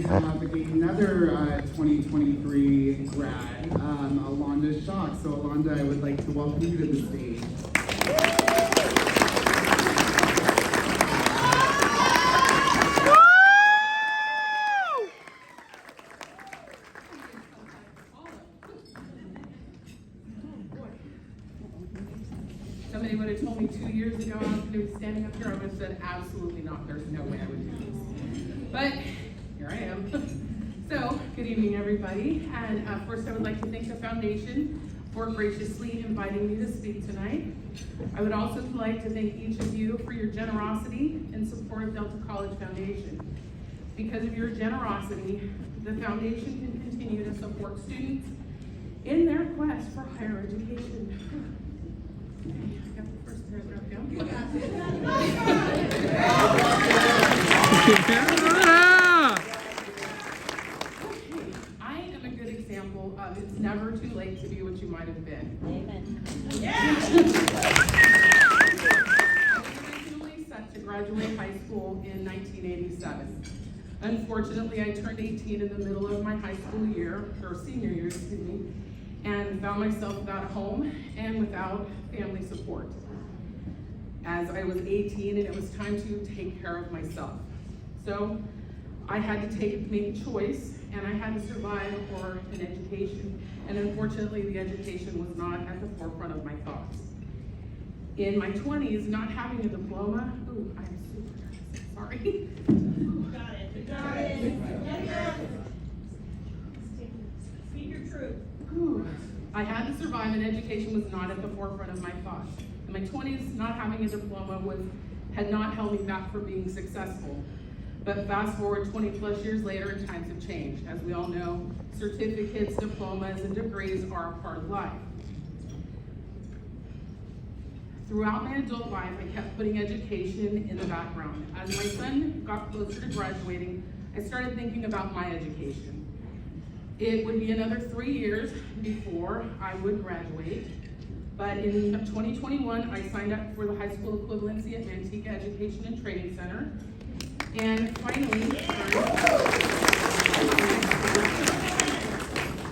have another 2023 grad, Alonda Shock. So Alonda, I would like to welcome you to the stage. Somebody would have told me 2 years ago I was going to be standing up here, I would have said, absolutely not. There's no way I would do this. But here I am. So, good evening, everybody. And first, I would like to thank the foundation for graciously inviting me to speak tonight. I would also like to thank each of you for your generosity and support of Delta College Foundation. Because of your generosity, the foundation can continue to support students in their quest for higher education. I got the first paragraph down. I am a good example of it's never too late to be what you might have been. Amen. I was originally set to graduate high school in 1987. Unfortunately, I turned 18 in the middle of my high school year, or senior year, excuse me, and found myself without a home and without family support. As I was 18 and it was time to take care of myself. So I had to make a choice and I had to survive for an education. And unfortunately, the education was not at the forefront of my thoughts. In my 20s, not having a diploma, I'm super nervous, sorry. Got it. Speak your truth. I had to survive, and education was not at the forefront of my thoughts. In my 20s, not having a diploma had not held me back from being successful. But fast forward 20 plus years later, and times have changed. As we all know, certificates, diplomas, and degrees are a part of life. Throughout my adult life, I kept putting education in the background. As my son got closer to graduating, I started thinking about my education. It would be another 3 years before I would graduate, but in 2021, I signed up for the high school equivalency at Manteca Education and Training Center, and finally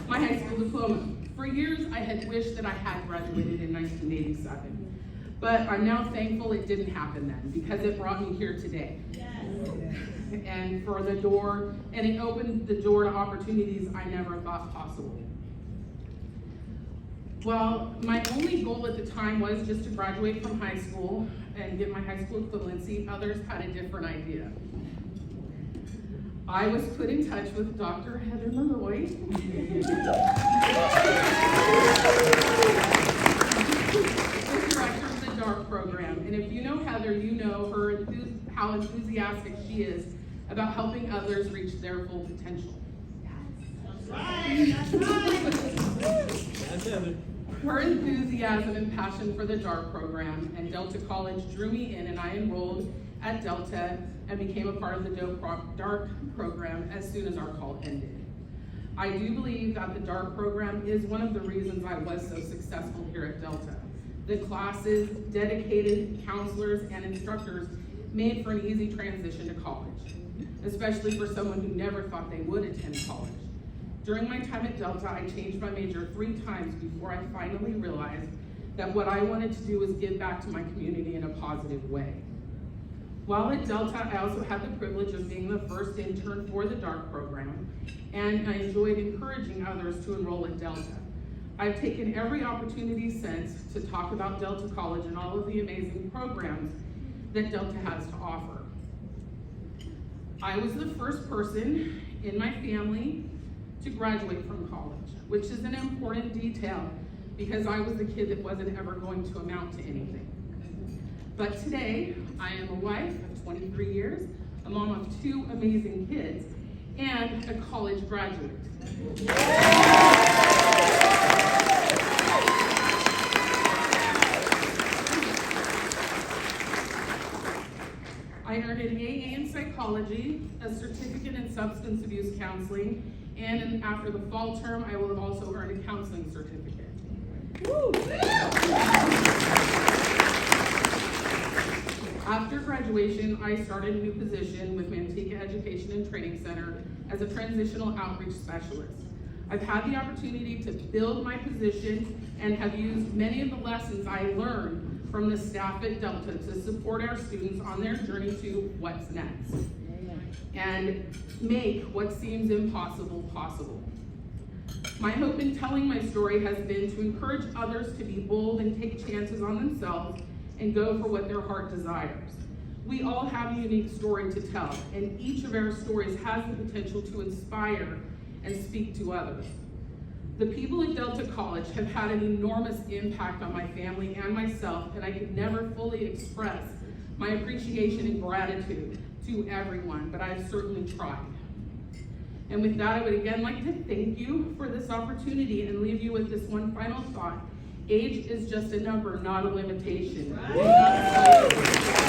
my high school diploma. For years, I had wished that I had graduated in 1987, but I'm now thankful it didn't happen then, because it brought me here today. And for the door, and it opened the door to opportunities I never thought possible. Well, my only goal at the time was just to graduate from high school and get my high school equivalency. Others had a different idea. I was put in touch with Dr. Heather Malloy, the director of the DART program. And if you know Heather, you know how enthusiastic she is about helping others reach their full potential. That's right. That's Heather. Her enthusiasm and passion for the DART program and Delta College drew me in, and I enrolled at Delta and became a part of the DART program as soon as our call ended. I do believe that the DART program is one of the reasons I was so successful here at Delta. The classes, dedicated counselors, and instructors made for an easy transition to college, especially for someone who never thought they would attend college. During my time at Delta, I changed my major 3 times before I finally realized that what I wanted to do was give back to my community in a positive way. While at Delta, I also had the privilege of being the first intern for the DART program, and I enjoyed encouraging others to enroll at Delta. I've taken every opportunity since to talk about Delta College and all of the amazing programs that Delta has to offer. I was the first person in my family to graduate from college, which is an important detail because I was the kid that wasn't ever going to amount to anything. But today, I am a wife of 23 years, a mom of 2 amazing kids, and a college graduate. I earned an AA in psychology, a certificate in substance abuse counseling, and after the fall term, I will have also earned a counseling certificate. Woo. After graduation, I started a new position with Manteca Education and Training Center as a transitional outreach specialist. I've had the opportunity to build my position and have used many of the lessons I learned from the staff at Delta to support our students on their journey to what's next and make what seems impossible possible. My hope in telling my story has been to encourage others to be bold and take chances on themselves and go for what their heart desires. We all have a unique story to tell, and each of our stories has the potential to inspire and speak to others. The people at Delta College have had an enormous impact on my family and myself, and I could never fully express my appreciation and gratitude to everyone, but I've certainly tried. And with that, I would again like to thank you for this opportunity and leave you with this one final thought. Age is just a number, not a limitation. Right.